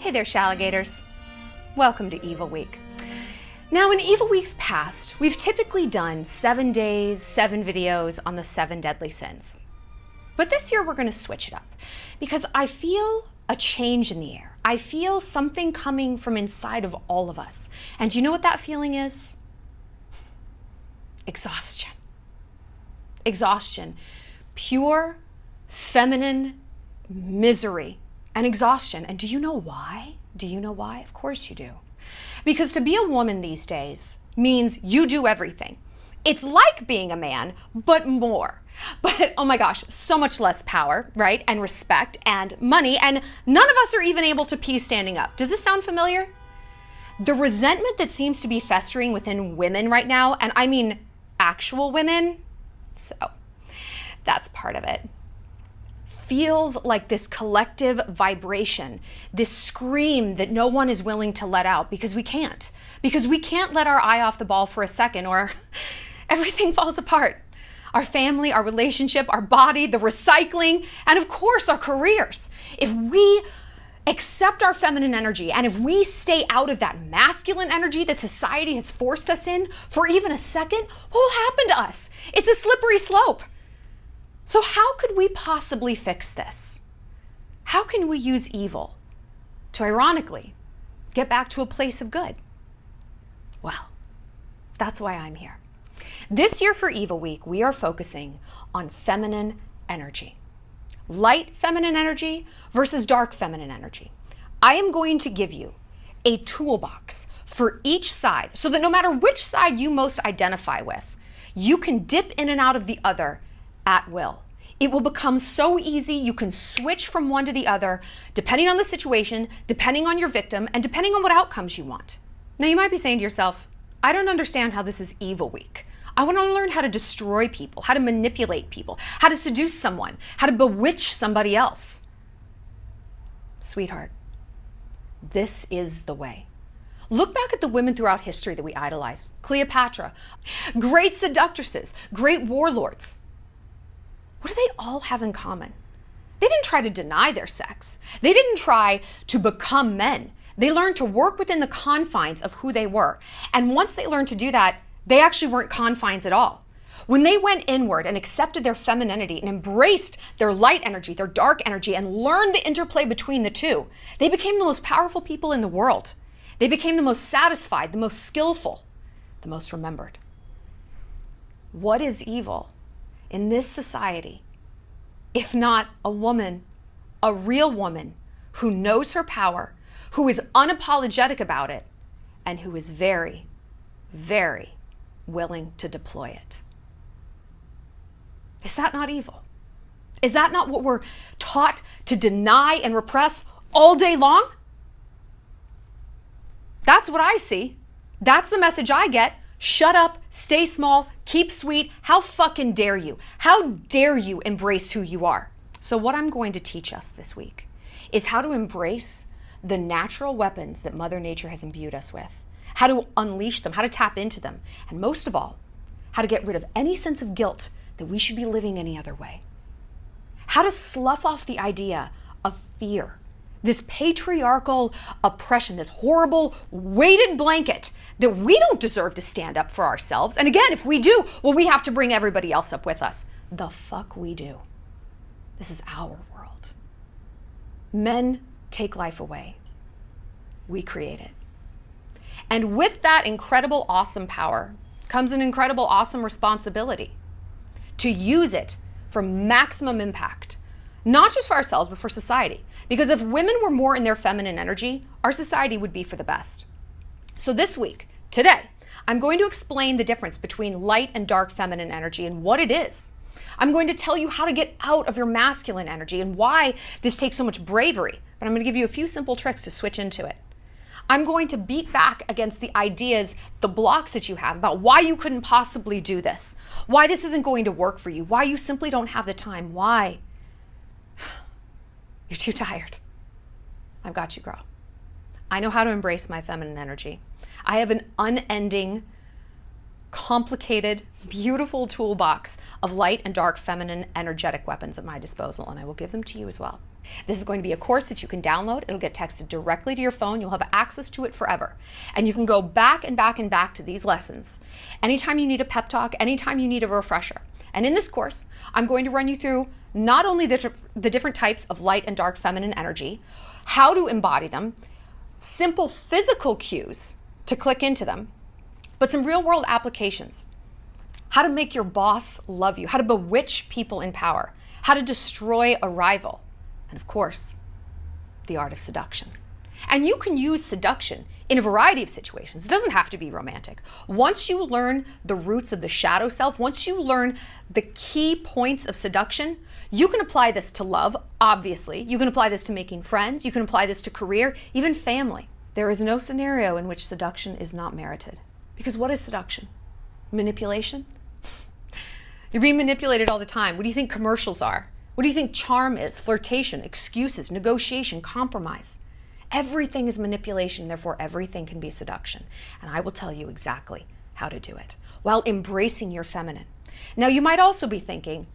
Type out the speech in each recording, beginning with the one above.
Hey there, Shalligators. Welcome to Evil Week. Now, in Evil Weeks past, we've typically done 7 days, 7 videos on the 7 deadly sins. But this year we're going to switch it up because I feel a change in the air. I feel something coming from inside of all of us. And do you know what that feeling is? Exhaustion. Exhaustion. Pure, feminine misery and exhaustion. And do you know why? Do you know why? Of course you do. Because to be a woman these days means you do everything. It's like being a man, but more. But oh my gosh, so much less power, right? And respect and money. And none of us are even able to pee standing up. Does this sound familiar? The resentment that seems to be festering within women right now, and I mean actual women, so that's part of it, feels like this collective vibration, this scream that no one is willing to let out because we can't. Because we can't let our eye off the ball for a second or everything falls apart. Our family, our relationship, our body, the recycling, and of course our careers. If we accept our feminine energy and if we stay out of that masculine energy that society has forced us in for even a second, what will happen to us? It's a slippery slope. So how could we possibly fix this? How can we use evil to, ironically, get back to a place of good? Well, that's why I'm here. This year for Evil Week, we are focusing on feminine energy. Light feminine energy versus dark feminine energy. I am going to give you a toolbox for each side so that no matter which side you most identify with, you can dip in and out of the other at will. It will become so easy. You can switch from one to the other depending on the situation, depending on your victim, and depending on what outcomes you want. Now you might be saying to yourself, I don't understand how this is Evil Week. I want to learn how to destroy people, how to manipulate people, how to seduce someone, how to bewitch somebody else. Sweetheart, this is the way. Look back at the women throughout history that we idolize. Cleopatra, great seductresses, great warlords. What do they all have in common? They didn't try to deny their sex. They didn't try to become men. They learned to work within the confines of who they were. And once they learned to do that, they actually weren't confines at all. When they went inward and accepted their femininity and embraced their light energy, their dark energy, and learned the interplay between the two, they became the most powerful people in the world. They became the most satisfied, the most skillful, the most remembered. What is evil in this society, if not a woman, a real woman who knows her power, who is unapologetic about it, and who is very, very willing to deploy it? Is that not evil? Is that not what we're taught to deny and repress all day long? That's what I see. That's the message I get. Shut up, stay small, keep sweet. How fucking dare you? How dare you embrace who you are? So what I'm going to teach us this week is how to embrace the natural weapons that Mother Nature has imbued us with, how to unleash them, how to tap into them, and most of all, how to get rid of any sense of guilt that we should be living any other way. How to slough off the idea of fear, this patriarchal oppression, this horrible weighted blanket that we don't deserve to stand up for ourselves. And again, if we do, well, we have to bring everybody else up with us. The fuck we do. This is our world. Men take life away. We create it. And with that incredible, awesome power comes an incredible, awesome responsibility to use it for maximum impact, not just for ourselves, but for society. Because if women were more in their feminine energy, our society would be for the best. So this week, today, I'm going to explain the difference between light and dark feminine energy and what it is. I'm going to tell you how to get out of your masculine energy and why this takes so much bravery. But I'm going to give you a few simple tricks to switch into it. I'm going to beat back against the ideas, the blocks that you have about why you couldn't possibly do this, why this isn't going to work for you, why you simply don't have the time, why you're too tired. I've got you, girl. I know how to embrace my feminine energy. I have an unending complicated, beautiful toolbox of light and dark feminine energetic weapons at my disposal, and I will give them to you as well. This is going to be a course that you can download. It'll get texted directly to your phone. You'll have access to it forever. And you can go back and back and back to these lessons anytime you need a pep talk, anytime you need a refresher. And in this course, I'm going to run you through not only the different types of light and dark feminine energy, how to embody them, simple physical cues to click into them, but some real world applications. How to make your boss love you, how to bewitch people in power, how to destroy a rival, and of course, the art of seduction. And you can use seduction in a variety of situations. It doesn't have to be romantic. Once you learn the roots of the shadow self, once you learn the key points of seduction, you can apply this to love, obviously. You can apply this to making friends. You can apply this to career, even family. There is no scenario in which seduction is not merited. Because what is seduction? Manipulation? You're being manipulated all the time. What do you think commercials are? What do you think charm is? Flirtation, excuses, negotiation, compromise. Everything is manipulation, therefore everything can be seduction. And I will tell you exactly how to do it while embracing your feminine. Now you might also be thinking,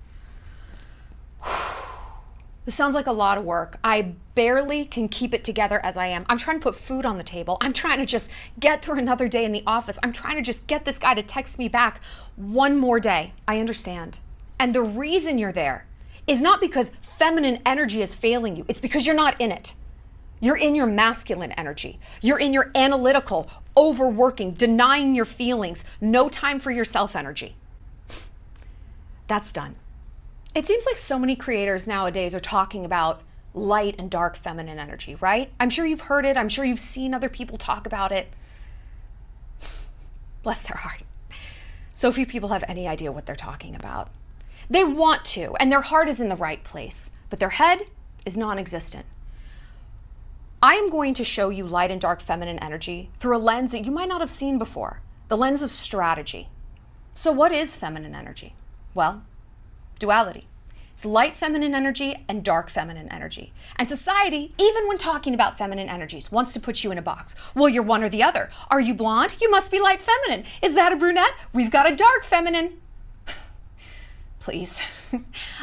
this sounds like a lot of work. I barely can keep it together as I am. I'm trying to put food on the table. I'm trying to just get through another day in the office. I'm trying to just get this guy to text me back one more day. I understand. And the reason you're there is not because feminine energy is failing you. It's because you're not in it. You're in your masculine energy. You're in your analytical, overworking, denying your feelings, no time for yourself energy. That's done. It seems like so many creators nowadays are talking about light and dark feminine energy, right? I'm sure you've heard it. I'm sure you've seen other people talk about it. Bless their heart. So few people have any idea what they're talking about. They want to, and their heart is in the right place, but their head is non-existent. I am going to show you light and dark feminine energy through a lens that you might not have seen before, the lens of strategy. So what is feminine energy? Well, duality. It's light feminine energy and dark feminine energy. And society, even when talking about feminine energies, wants to put you in a box. Well, you're one or the other. Are you blonde? You must be light feminine. Is that a brunette? We've got a dark feminine. Please.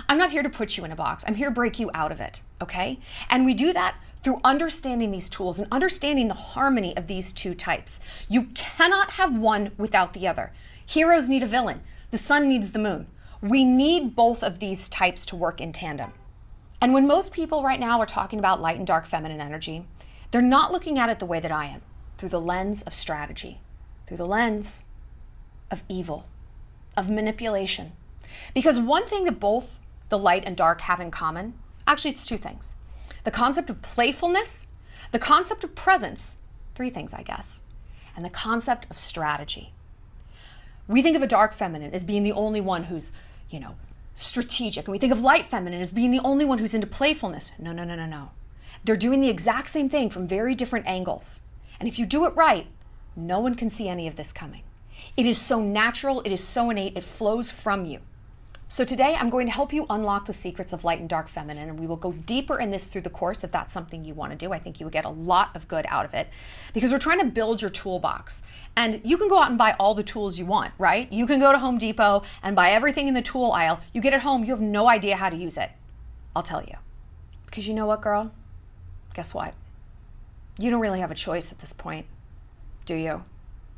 I'm not here to put you in a box. I'm here to break you out of it, okay? And we do that through understanding these tools and understanding the harmony of these two types. You cannot have one without the other. Heroes need a villain. The sun needs the moon. We need both of these types to work in tandem. And when most people right now are talking about light and dark feminine energy, they're not looking at it the way that I am, through the lens of strategy, through the lens of evil, of manipulation. Because one thing that both the light and dark have in common, actually it's two things. The concept of playfulness, the concept of presence, three things I guess, and the concept of strategy. We think of a dark feminine as being the only one who's, strategic. And we think of light feminine as being the only one who's into playfulness. No. They're doing the exact same thing from very different angles. And if you do it right, no one can see any of this coming. It is so natural, it is so innate, it flows from you. So today I'm going to help you unlock the secrets of light and dark feminine, and we will go deeper in this through the course if that's something you want to do. I think you will get a lot of good out of it because we're trying to build your toolbox. And you can go out and buy all the tools you want, right? You can go to Home Depot and buy everything in the tool aisle. You get it home, you have no idea how to use it. I'll tell you. Because you know what, girl? Guess what? You don't really have a choice at this point, do you?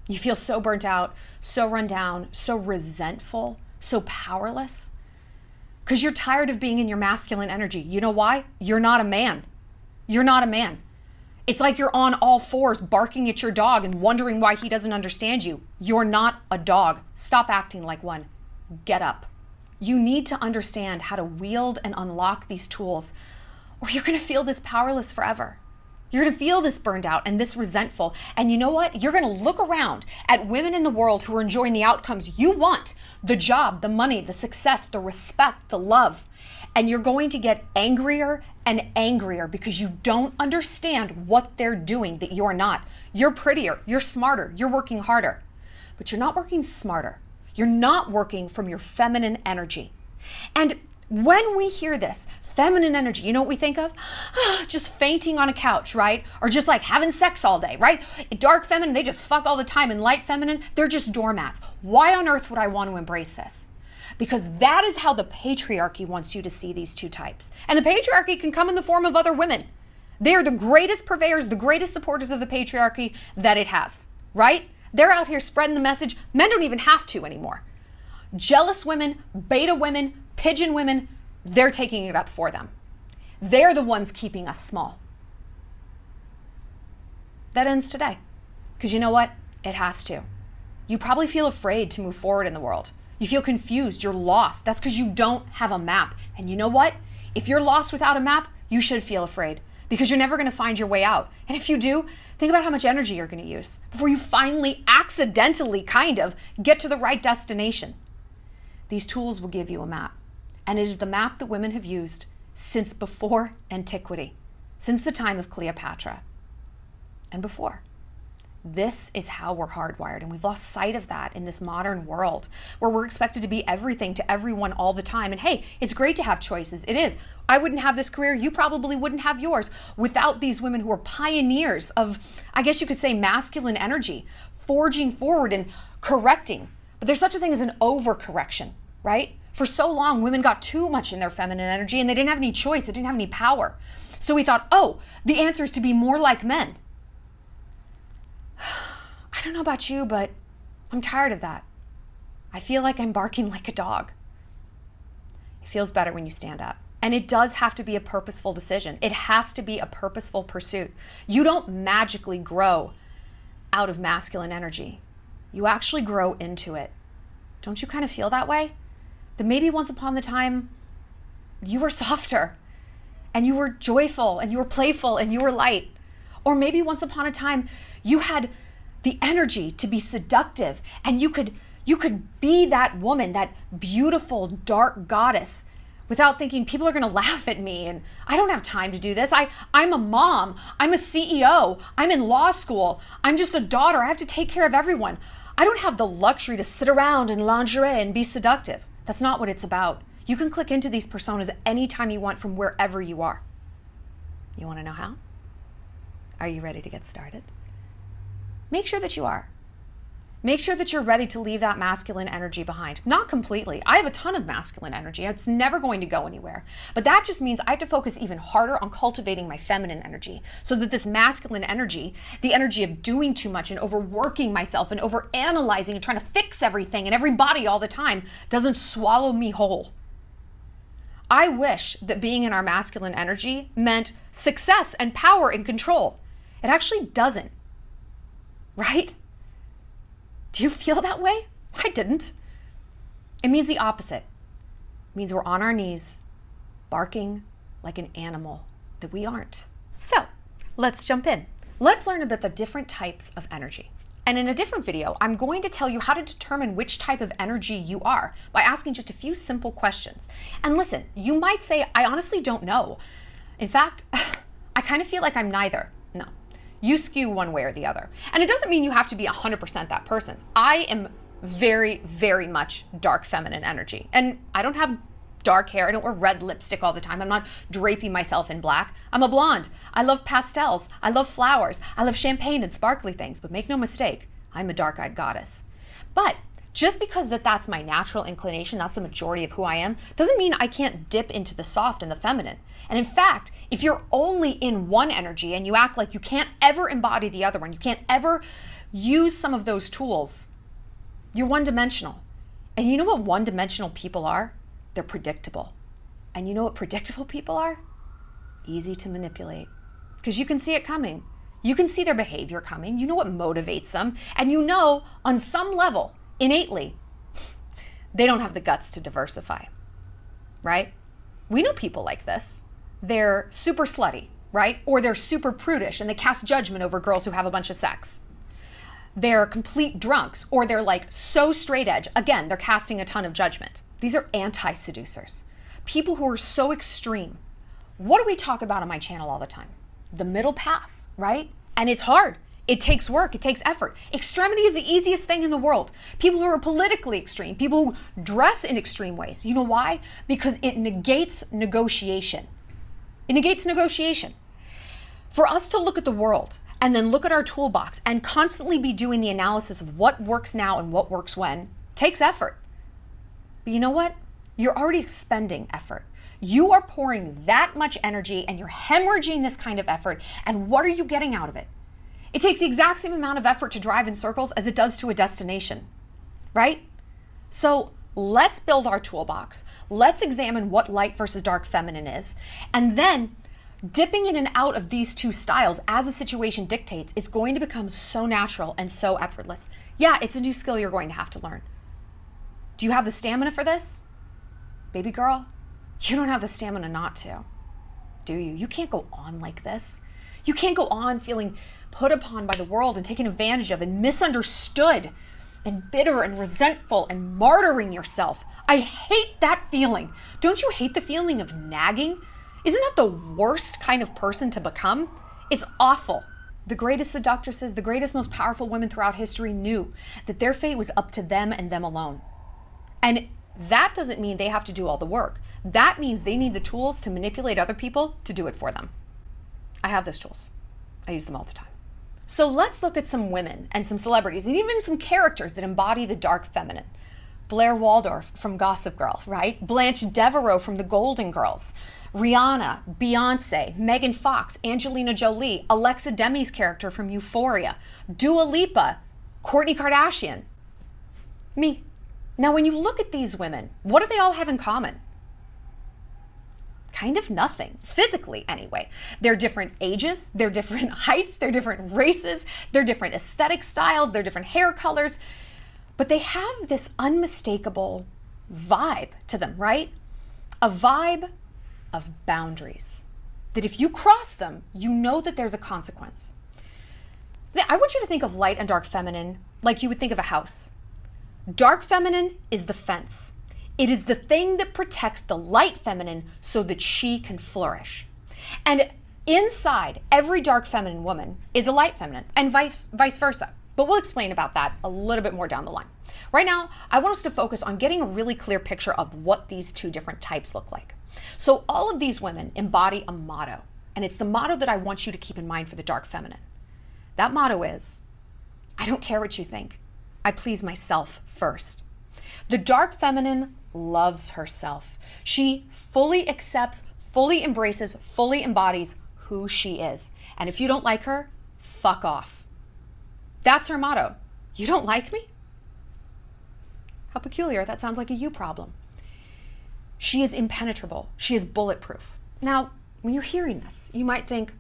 You feel so burnt out, so run down, so resentful, so powerless, because you're tired of being in your masculine energy. You know why? You're not a man. You're not a man. It's like you're on all fours barking at your dog and wondering why he doesn't understand you. You're not a dog. Stop acting like one. Get up. You need to understand how to wield and unlock these tools, or you're going to feel this powerless forever. You're going to feel this burned out and this resentful. And you know what? You're going to look around at women in the world who are enjoying the outcomes you want, the job, the money, the success, the respect, the love. And you're going to get angrier and angrier because you don't understand what they're doing that you're not. You're prettier, you're smarter, you're working harder, but you're not working smarter. You're not working from your feminine energy. And When we hear this, feminine energy, you know what we think of? Just fainting on a couch, right? Or just like having sex all day, right? Dark feminine, they just fuck all the time. And light feminine, they're just doormats. Why on earth would I want to embrace this? Because that is how the patriarchy wants you to see these two types. And the patriarchy can come in the form of other women. They are the greatest purveyors, the greatest supporters of the patriarchy that it has, right? They're out here spreading the message. Men don't even have to anymore. Jealous women, beta women, pigeon women, they're taking it up for them. They're the ones keeping us small. That ends today. Because you know what? It has to. You probably feel afraid to move forward in the world. You feel confused, you're lost. That's because you don't have a map. And you know what? If you're lost without a map, you should feel afraid because you're never going to find your way out. And if you do, think about how much energy you're going to use before you finally accidentally kind of get to the right destination. These tools will give you a map. And it is the map that women have used since before antiquity, since the time of Cleopatra and before. This is how we're hardwired, and we've lost sight of that in this modern world where we're expected to be everything to everyone all the time. And hey, it's great to have choices. It is. I wouldn't have this career. You probably wouldn't have yours without these women who are pioneers of, I guess you could say, masculine energy, forging forward and correcting. But there's such a thing as an overcorrection, right? For so long, women got too much in their feminine energy and they didn't have any choice. They didn't have any power. So we thought, oh, the answer is to be more like men. I don't know about you, but I'm tired of that. I feel like I'm barking like a dog. It feels better when you stand up. And it does have to be a purposeful decision. It has to be a purposeful pursuit. You don't magically grow out of masculine energy. You actually grow into it. Don't you kind of feel that way? That maybe once upon a time, you were softer and you were joyful and you were playful and you were light. Or maybe once upon a time, you had the energy to be seductive and you could be that woman, that beautiful dark goddess without thinking people are going to laugh at me and I don't have time to do this. I'm a mom. I'm a CEO. I'm in law school. I'm just a daughter. I have to take care of everyone. I don't have the luxury to sit around in lingerie and be seductive. That's not what it's about. You can click into these personas anytime you want from wherever you are. You want to know how? Are you ready to get started? Make sure that you are. Make sure that you're ready to leave that masculine energy behind. Not completely. I have a ton of masculine energy. It's never going to go anywhere. But that just means I have to focus even harder on cultivating my feminine energy so that this masculine energy, the energy of doing too much and overworking myself and overanalyzing and trying to fix everything and everybody all the time, doesn't swallow me whole. I wish that being in our masculine energy meant success and power and control. It actually doesn't. Right? Do you feel that way? I didn't. It means the opposite. It means we're on our knees, barking like an animal that we aren't. So let's jump in. Let's learn about the different types of energy. And in a different video, I'm going to tell you how to determine which type of energy you are by asking just a few simple questions. And listen, you might say, I honestly don't know. In fact, I kind of feel like I'm neither. No. You skew one way or the other. And it doesn't mean you have to be 100% that person. I am very, very much dark feminine energy. And I don't have dark hair. I don't wear red lipstick all the time. I'm not draping myself in black. I'm a blonde. I love pastels. I love flowers. I love champagne and sparkly things. But make no mistake, I'm a dark-eyed goddess. But just because that's my natural inclination, that's the majority of who I am, doesn't mean I can't dip into the soft and the feminine. And in fact, if you're only in one energy and you act like you can't ever embody the other one, you can't ever use some of those tools, you're one-dimensional. And you know what one-dimensional people are? They're predictable. And you know what predictable people are? Easy to manipulate. Because you can see it coming. You can see their behavior coming. You know what motivates them. And you know, on some level, innately, they don't have the guts to diversify, right? We know people like this. They're super slutty, right? Or they're super prudish and they cast judgment over girls who have a bunch of sex. They're complete drunks, or they're like so straight edge. Again, they're casting a ton of judgment. These are anti-seducers, people who are so extreme. What do we talk about on my channel all the time? The middle path, right? And it's hard. It takes work, it takes effort. Extremity is the easiest thing in the world. People who are politically extreme, people who dress in extreme ways. You know why? Because it negates negotiation. It negates negotiation. For us to look at the world and then look at our toolbox and constantly be doing the analysis of what works now and what works when takes effort. But you know what? You're already expending effort. You are pouring that much energy and you're hemorrhaging this kind of effort. And what are you getting out of it? It takes the exact same amount of effort to drive in circles as it does to a destination, right? So let's build our toolbox. Let's examine what light versus dark feminine is. And then dipping in and out of these two styles as the situation dictates is going to become so natural and so effortless. Yeah, it's a new skill you're going to have to learn. Do you have the stamina for this? Baby girl, you don't have the stamina not to, do you? You can't go on like this. You can't go on feeling put upon by the world and taken advantage of and misunderstood and bitter and resentful and martyring yourself. I hate that feeling. Don't you hate the feeling of nagging? Isn't that the worst kind of person to become? It's awful. The greatest seductresses, the greatest, most powerful women throughout history knew that their fate was up to them and them alone. And that doesn't mean they have to do all the work. That means they need the tools to manipulate other people to do it for them. I have those tools. I use them all the time. So let's look at some women and some celebrities and even some characters that embody the dark feminine. Blair Waldorf from Gossip Girl, right? Blanche Devereaux from The Golden Girls. Rihanna, Beyonce, Megan Fox, Angelina Jolie, Alexa Demi's character from Euphoria, Dua Lipa, Kourtney Kardashian. Me. Now, when you look at these women, what do they all have in common? Kind of nothing, physically anyway. They're different ages, they're different heights, they're different races, they're different aesthetic styles, they're different hair colors, but they have this unmistakable vibe to them, right? A vibe of boundaries, that if you cross them, you know that there's a consequence. I want you to think of light and dark feminine like you would think of a house. Dark feminine is the fence. It is the thing that protects the light feminine so that she can flourish. And inside every dark feminine woman is a light feminine, and vice versa. But we'll explain about that a little bit more down the line. Right now, I want us to focus on getting a really clear picture of what these two different types look like. So all of these women embody a motto, and it's the motto that I want you to keep in mind for the dark feminine. That motto is, I don't care what you think. I please myself first. The dark feminine loves herself. She fully accepts, fully embraces, fully embodies who she is. And if you don't like her, fuck off. That's her motto. You don't like me? How peculiar. That sounds like a you problem. She is impenetrable. She is bulletproof. Now, when you're hearing this, you might think,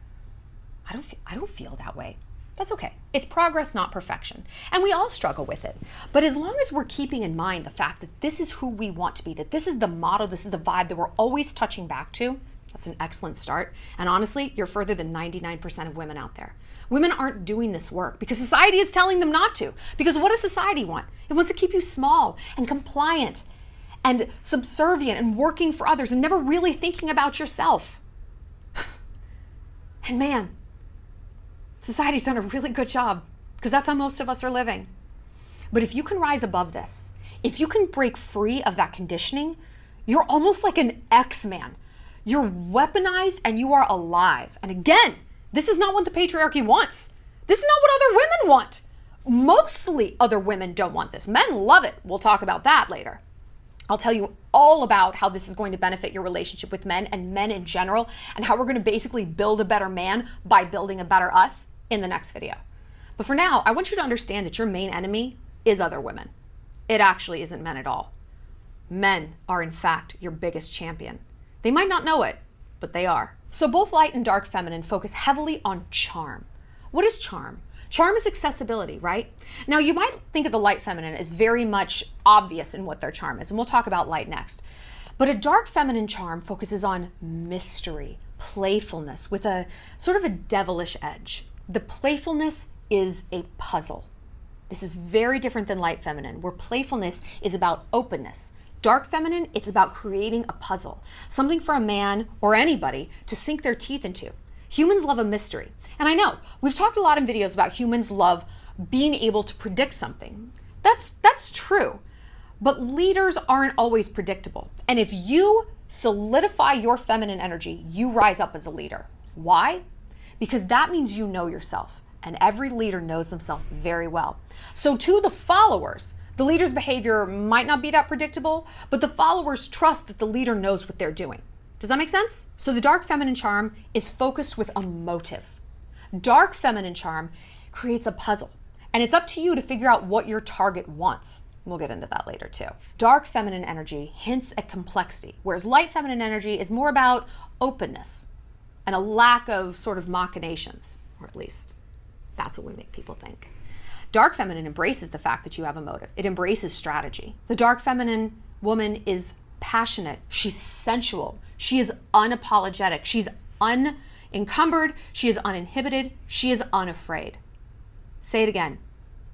I don't feel that way. That's okay. It's progress, not perfection. And we all struggle with it. But as long as we're keeping in mind the fact that this is who we want to be, that this is the motto, this is the vibe that we're always touching back to, that's an excellent start. And honestly, you're further than 99% of women out there. Women aren't doing this work because society is telling them not to. Because what does society want? It wants to keep you small and compliant and subservient and working for others and never really thinking about yourself. And man, society's done a really good job because that's how most of us are living. But if you can rise above this, if you can break free of that conditioning, you're almost like an X-Man. You're weaponized and you are alive. And again, this is not what the patriarchy wants. This is not what other women want. Mostly other women don't want this. Men love it. We'll talk about that later. I'll tell you all about how this is going to benefit your relationship with men and men in general, and how we're going to basically build a better man by building a better us in the next video. But for now, I want you to understand that your main enemy is other women. It actually isn't men at all. Men are, in fact, your biggest champion. They might not know it, but they are. So both light and dark feminine focus heavily on charm. What is charm? Charm is accessibility, right? Now, you might think of the light feminine as very much obvious in what their charm is, and we'll talk about light next. But a dark feminine charm focuses on mystery, playfulness, with a sort of a devilish edge. The playfulness is a puzzle. This is very different than light feminine, where playfulness is about openness. Dark feminine, it's about creating a puzzle, something for a man or anybody to sink their teeth into. Humans love a mystery. And I know, we've talked a lot in videos about humans love being able to predict something. That's true. But leaders aren't always predictable. And if you solidify your feminine energy, you rise up as a leader. Why? Because that means you know yourself. And every leader knows themselves very well. So to the followers, the leader's behavior might not be that predictable, but the followers trust that the leader knows what they're doing. Does that make sense? So the dark feminine charm is focused with a motive. Dark feminine charm creates a puzzle, and it's up to you to figure out what your target wants. We'll get into that later too. Dark feminine energy hints at complexity, whereas light feminine energy is more about openness and a lack of sort of machinations, or at least that's what we make people think. Dark feminine embraces the fact that you have a motive. It embraces strategy. The dark feminine woman is passionate. She's sensual. She is unapologetic. She's unencumbered. She is uninhibited. She is unafraid. Say it again,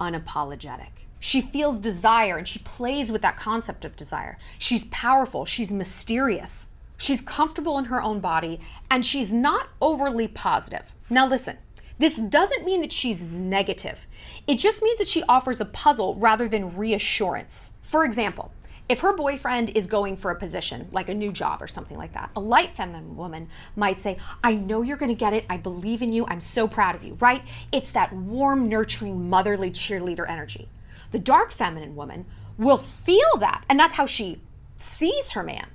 unapologetic. She feels desire and she plays with that concept of desire. She's powerful. She's mysterious. She's comfortable in her own body and she's not overly positive. Now listen, this doesn't mean that she's negative. It just means that she offers a puzzle rather than reassurance. For example, if her boyfriend is going for a position, like a new job or something like that, a light feminine woman might say, I know you're gonna get it. I believe in you. I'm so proud of you, right? It's that warm, nurturing, motherly cheerleader energy. The dark feminine woman will feel that, and that's how she sees her man.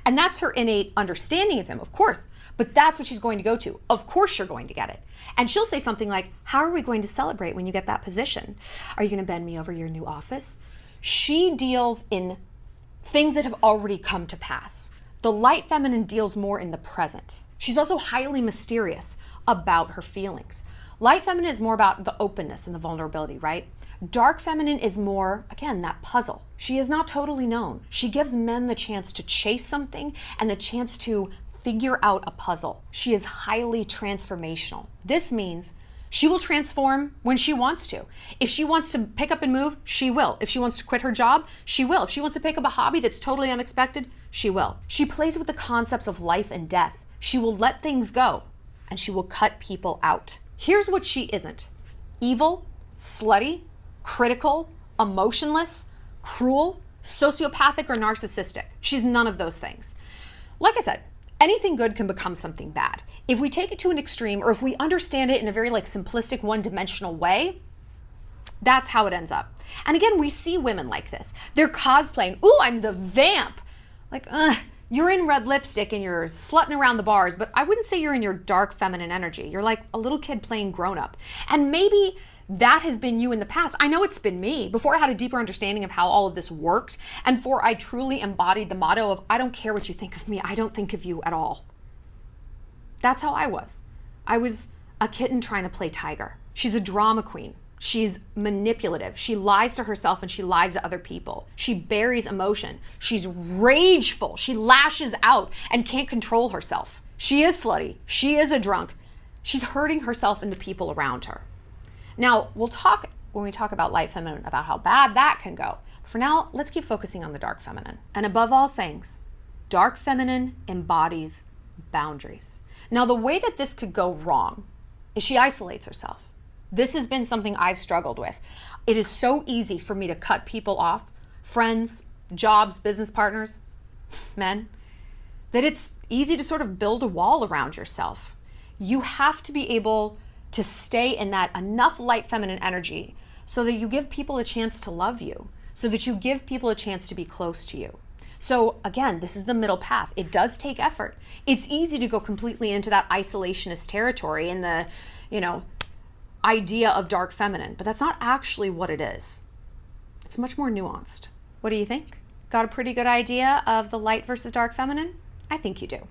And that's her innate understanding of him, of course, but that's what she's going to go to. Of course you're going to get it. And she'll say something like, how are we going to celebrate when you get that position? Are you gonna bend me over your new office? She deals in things that have already come to pass. The light feminine deals more in the present. She's also highly mysterious about her feelings. Light feminine is more about the openness and the vulnerability, right? Dark feminine is more, again, that puzzle. She is not totally known. She gives men the chance to chase something and the chance to figure out a puzzle. She is highly transformational. This means she will transform when she wants to. If she wants to pick up and move, she will. If she wants to quit her job, she will. If she wants to pick up a hobby that's totally unexpected, she will. She plays with the concepts of life and death. She will let things go and she will cut people out. Here's what she isn't: evil, slutty, critical, emotionless, cruel, sociopathic, or narcissistic. She's none of those things. Like I said, anything good can become something bad. If we take it to an extreme, or if we understand it in a very simplistic, one-dimensional way, that's how it ends up. And again, we see women like this. They're cosplaying, ooh, I'm the vamp. Like, you're in red lipstick and you're slutting around the bars, but I wouldn't say you're in your dark feminine energy. You're like a little kid playing grown up. And maybe that has been you in the past. I know it's been me before I had a deeper understanding of how all of this worked, and before I truly embodied the motto of, I don't care what you think of me, I don't think of you at all. That's how I was. I was a kitten trying to play tiger. She's a drama queen. She's manipulative. She lies to herself and she lies to other people. She buries emotion. She's rageful. She lashes out and can't control herself. She is slutty. She is a drunk. She's hurting herself and the people around her. Now, we'll talk when we talk about light feminine about how bad that can go. For now, let's keep focusing on the dark feminine. And above all things, dark feminine embodies boundaries. Now, the way that this could go wrong is she isolates herself. This has been something I've struggled with. It is so easy for me to cut people off, friends, jobs, business partners, men, that it's easy to sort of build a wall around yourself. You have to be able to stay in that enough light feminine energy so that you give people a chance to love you, so that you give people a chance to be close to you. So again, this is the middle path. It does take effort. It's easy to go completely into that isolationist territory and the, idea of dark feminine, but that's not actually what it is. It's much more nuanced. What do you think? Got a pretty good idea of the light versus dark feminine? I think you do.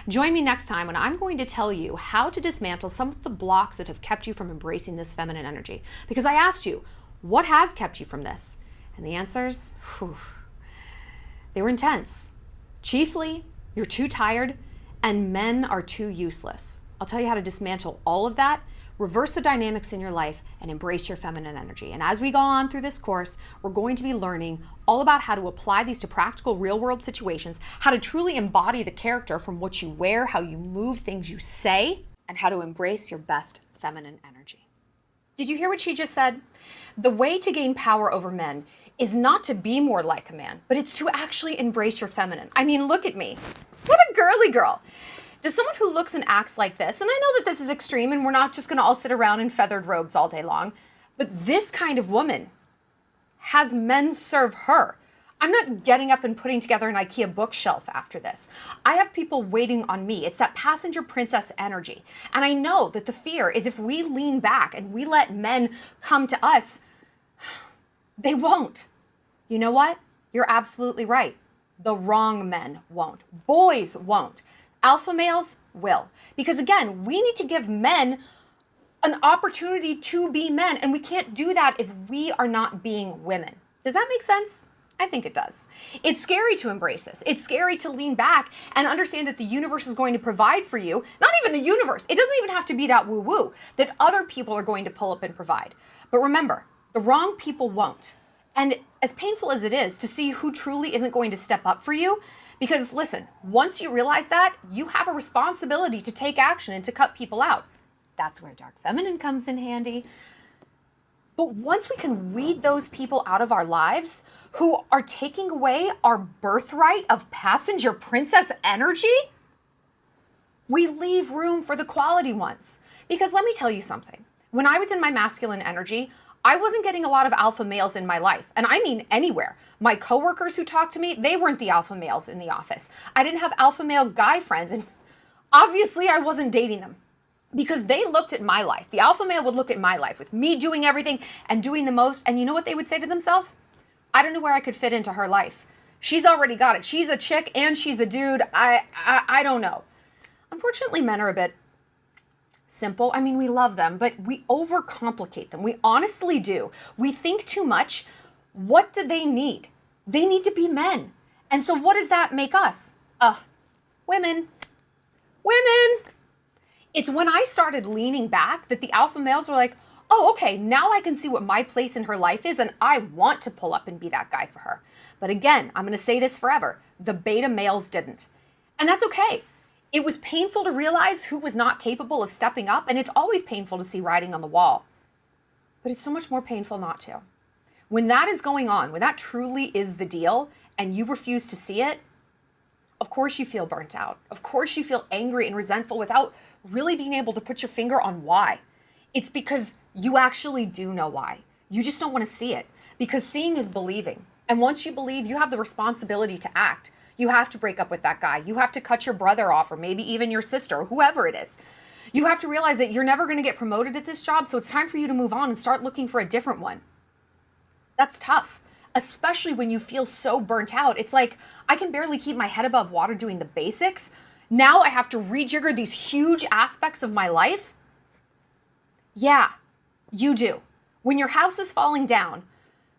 Join me next time when I'm going to tell you how to dismantle some of the blocks that have kept you from embracing this feminine energy. Because I asked you, what has kept you from this? And the answers, they were intense. Chiefly, you're too tired and men are too useless. I'll tell you how to dismantle all of that, reverse the dynamics in your life, and embrace your feminine energy. And as we go on through this course, we're going to be learning all about how to apply these to practical real-world situations, how to truly embody the character from what you wear, how you move, things you say, and how to embrace your best feminine energy. Did you hear what she just said? The way to gain power over men is not to be more like a man, but it's to actually embrace your feminine. I mean, look at me. What a girly girl. Does someone who looks and acts like this, and I know that this is extreme and we're not just gonna all sit around in feathered robes all day long, but this kind of woman has men serve her. I'm not getting up and putting together an IKEA bookshelf after this. I have people waiting on me. It's that passenger princess energy. And I know that the fear is if we lean back and we let men come to us, they won't. You know what? You're absolutely right. The wrong men won't. Boys won't. Alpha males will. Because again, we need to give men an opportunity to be men, and we can't do that if we are not being women. Does that make sense? I think it does. It's scary to embrace this. It's scary to lean back and understand that the universe is going to provide for you. Not even the universe. It doesn't even have to be that woo-woo, that other people are going to pull up and provide. But remember, the wrong people won't. And as painful as it is to see who truly isn't going to step up for you, because listen, once you realize that, you have a responsibility to take action and to cut people out. That's where dark feminine comes in handy. But once we can weed those people out of our lives who are taking away our birthright of passenger princess energy, we leave room for the quality ones. Because let me tell you something. When I was in my masculine energy, I wasn't getting a lot of alpha males in my life. And I mean anywhere. My coworkers who talked to me, they weren't the alpha males in the office. I didn't have alpha male guy friends. And obviously I wasn't dating them. Because they looked at my life. The alpha male would look at my life with me doing everything and doing the most. And you know what they would say to themselves? I don't know where I could fit into her life. She's already got it. She's a chick and she's a dude. I don't know. Unfortunately, men are a bit simple. I mean, we love them, but we overcomplicate them. We honestly do. We think too much. What do they need? They need to be men. And so what does that make us? Women. Women. It's when I started leaning back that the alpha males were like, oh, okay, now I can see what my place in her life is, and I want to pull up and be that guy for her. But again, I'm going to say this forever. The beta males didn't. And that's okay. It was painful to realize who was not capable of stepping up, and it's always painful to see writing on the wall. But it's so much more painful not to. When that is going on, when that truly is the deal, and you refuse to see it, of course you feel burnt out. Of course you feel angry and resentful without really being able to put your finger on why. It's because you actually do know why. You just don't want to see it, because seeing is believing. And once you believe, you have the responsibility to act. You have to break up with that guy. You have to cut your brother off, or maybe even your sister, or whoever it is. You have to realize that you're never going to get promoted at this job, so it's time for you to move on and start looking for a different one. That's tough. Especially when you feel so burnt out. It's like, I can barely keep my head above water doing the basics. Now I have to rejigger these huge aspects of my life. Yeah, you do. When your house is falling down,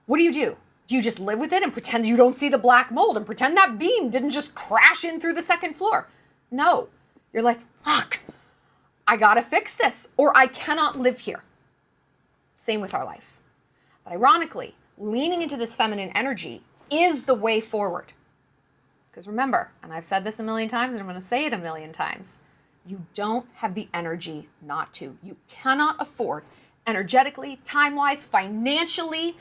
what do? Do you just live with it and pretend you don't see the black mold and pretend that beam didn't just crash in through the second floor? No. You're like, fuck, I gotta fix this, or I cannot live here. Same with our life. But ironically, leaning into this feminine energy is the way forward. Because remember, and I've said this a million times and I'm going to say it a million times, you don't have the energy not to. You cannot afford, energetically, time-wise, financially,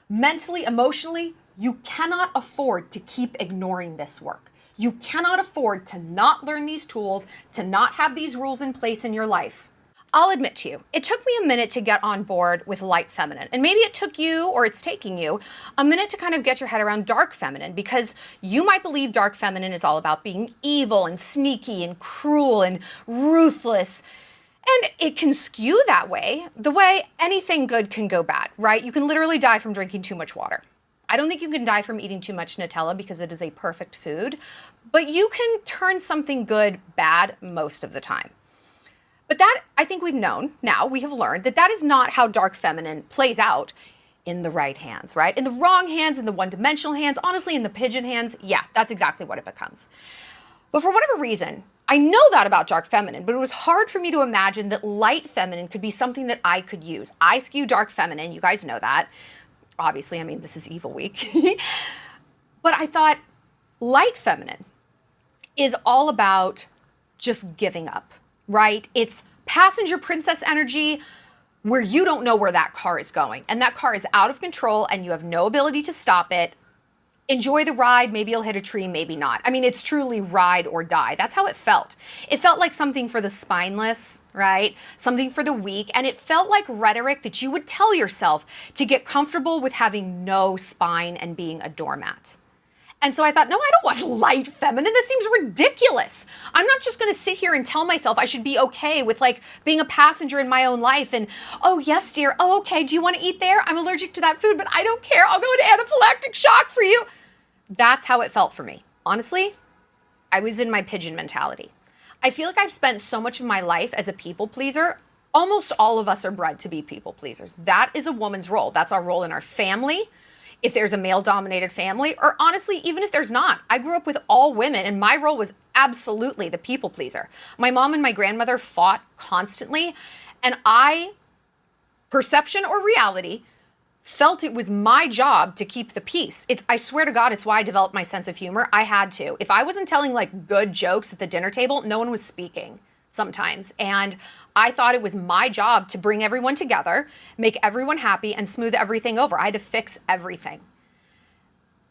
mentally, emotionally, you cannot afford to keep ignoring this work. You cannot afford to not learn these tools, to not have these rules in place in your life. I'll admit to you, it took me a minute to get on board with light feminine. And maybe it took you, or it's taking you, a minute to kind of get your head around dark feminine, because you might believe dark feminine is all about being evil and sneaky and cruel and ruthless. And it can skew that way, the way anything good can go bad, right? You can literally die from drinking too much water. I don't think you can die from eating too much Nutella because it is a perfect food, but you can turn something good bad most of the time. But that, I think we've known now, we have learned that that is not how dark feminine plays out in the right hands, right? In the wrong hands, in the one-dimensional hands, honestly, in the pigeon hands, yeah, that's exactly what it becomes. But for whatever reason, I know that about dark feminine, but it was hard for me to imagine that light feminine could be something that I could use. I skew dark feminine, you guys know that. Obviously, I mean, this is evil week. But I thought light feminine is all about just giving up. Right? It's passenger princess energy where you don't know where that car is going. And that car is out of control and you have no ability to stop it. Enjoy the ride. Maybe you'll hit a tree, maybe not. I mean, it's truly ride or die. That's how it felt. It felt like something for the spineless, right? Something for the weak. And it felt like rhetoric that you would tell yourself to get comfortable with having no spine and being a doormat. And so I thought, no, I don't want light feminine. This seems ridiculous. I'm not just going to sit here and tell myself I should be okay with like being a passenger in my own life. And, oh, yes, dear. Oh, okay. Do you want to eat there? I'm allergic to that food, but I don't care. I'll go into anaphylactic shock for you. That's how it felt for me. Honestly, I was in my pigeon mentality. I feel like I've spent so much of my life as a people pleaser. Almost all of us are bred to be people pleasers. That is a woman's role. That's our role in our family. If there's a male-dominated family, or honestly, even if there's not. I grew up with all women, and my role was absolutely the people pleaser. My mom and my grandmother fought constantly, and I, perception or reality, felt it was my job to keep the peace. I swear to God, it's why I developed my sense of humor. I had to. If I wasn't telling like good jokes at the dinner table, no one was speaking sometimes. And I thought it was my job to bring everyone together, make everyone happy, and smooth everything over. I had to fix everything.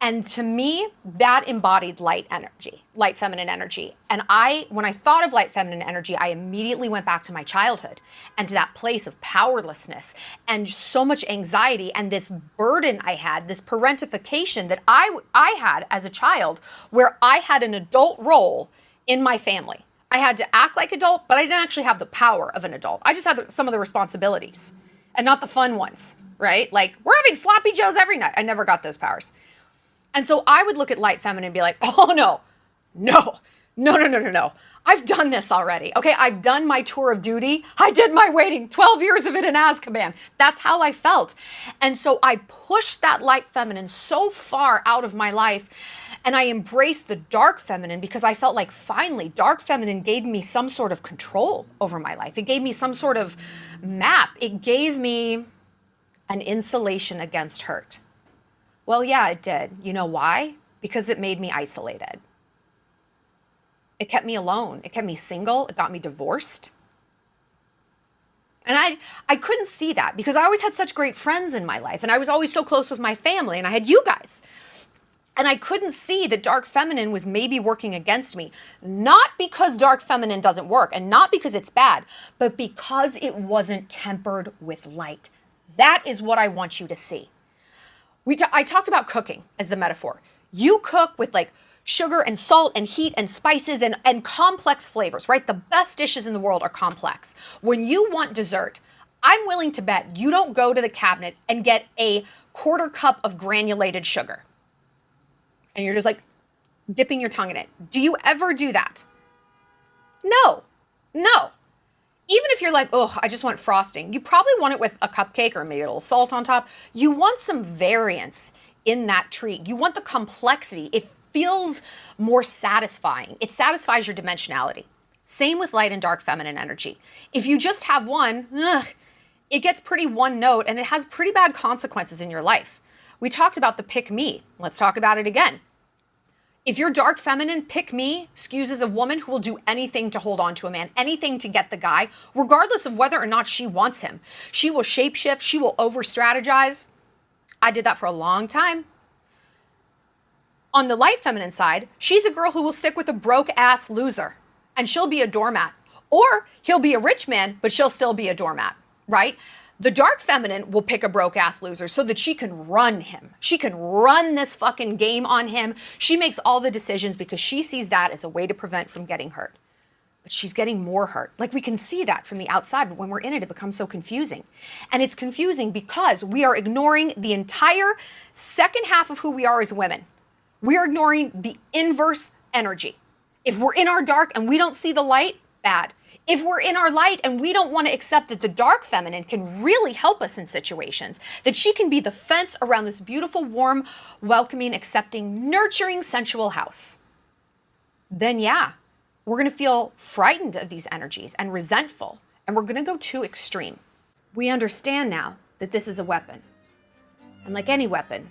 And to me, that embodied light energy, light feminine energy. And when I thought of light feminine energy, I immediately went back to my childhood and to that place of powerlessness and so much anxiety and this burden I had, this parentification that I had as a child, where I had an adult role in my family. I had to act like adult, but I didn't actually have the power of an adult. I just had some of the responsibilities and not the fun ones, right? Like, we're having sloppy joes every night. I never got those powers. And so I would look at light feminine and be like, oh, no. I've done this already. Okay, I've done my tour of duty. I did my waiting, 12 years of it in Azkaban. That's how I felt. And so I pushed that light feminine so far out of my life, and I embraced the dark feminine because I felt like finally dark feminine gave me some sort of control over my life. It gave me some sort of map. It gave me an insulation against hurt. Well, yeah, it did. You know why? Because it made me isolated. It kept me alone. It kept me single. It got me divorced. And I couldn't see that because I always had such great friends in my life, and I was always so close with my family, and I had you guys. And I couldn't see that dark feminine was maybe working against me. Not because dark feminine doesn't work and not because it's bad, but because it wasn't tempered with light. That is what I want you to see. I talked about cooking as the metaphor. You cook with like sugar and salt and heat and spices and complex flavors, right? The best dishes in the world are complex. When you want dessert, I'm willing to bet you don't go to the cabinet and get a quarter cup of granulated sugar. And you're just like dipping your tongue in it. Do you ever do that? No. Even if you're like, oh, I just want frosting, you probably want it with a cupcake or maybe a little salt on top. You want some variance in that treat. You want the complexity. It feels more satisfying. It satisfies your dimensionality. Same with light and dark feminine energy. If you just have one, it gets pretty one note and it has pretty bad consequences in your life. We talked about the pick me. Let's talk about it again. If you're dark feminine, pick me skews as a woman who will do anything to hold on to a man, anything to get the guy, regardless of whether or not she wants him. She will shapeshift. She will over-strategize. I did that for a long time. On the light feminine side, she's a girl who will stick with a broke-ass loser, and she'll be a doormat. Or he'll be a rich man, but she'll still be a doormat, right? The dark feminine will pick a broke-ass loser so that she can run him. She can run this fucking game on him. She makes all the decisions because she sees that as a way to prevent from getting hurt. But she's getting more hurt. Like, we can see that from the outside, but when we're in it, it becomes so confusing. And it's confusing because we are ignoring the entire second half of who we are as women. We are ignoring the inverse energy. If we're in our dark and we don't see the light, bad. If we're in our light and we don't want to accept that the dark feminine can really help us in situations, that she can be the fence around this beautiful, warm, welcoming, accepting, nurturing, sensual house, then yeah, we're going to feel frightened of these energies and resentful, and we're going to go too extreme. We understand now that this is a weapon. And like any weapon,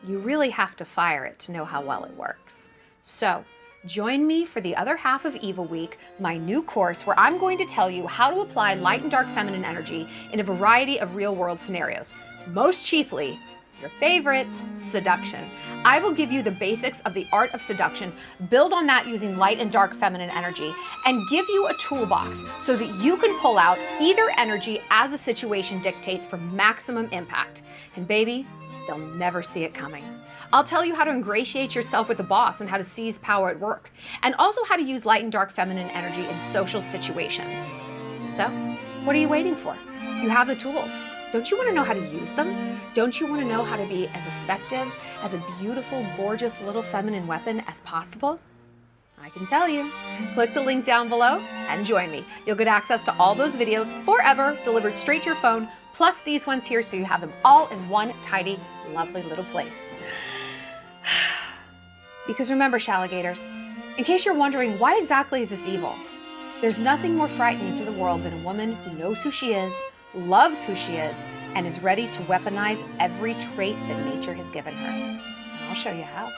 you really have to fire it to know how well it works. So Join me for the other half of Evil Week, my new course where I'm going to tell you how to apply light and dark feminine energy in a variety of real-world scenarios. Most chiefly, your favorite, seduction. I will give you the basics of the art of seduction, build on that using light and dark feminine energy, and give you a toolbox so that you can pull out either energy as the situation dictates for maximum impact. And baby, they'll never see it coming. I'll tell you how to ingratiate yourself with the boss and how to seize power at work, and also how to use light and dark feminine energy in social situations. So, what are you waiting for? You have the tools. Don't you want to know how to use them? Don't you want to know how to be as effective as a beautiful, gorgeous little feminine weapon as possible? I can tell you. Click the link down below and join me. You'll get access to all those videos forever, delivered straight to your phone, plus these ones here so you have them all in one tidy, lovely little place. Because remember, Shalligators, in case you're wondering why exactly is this evil, there's nothing more frightening to the world than a woman who knows who she is, loves who she is, and is ready to weaponize every trait that nature has given her. And I'll show you how.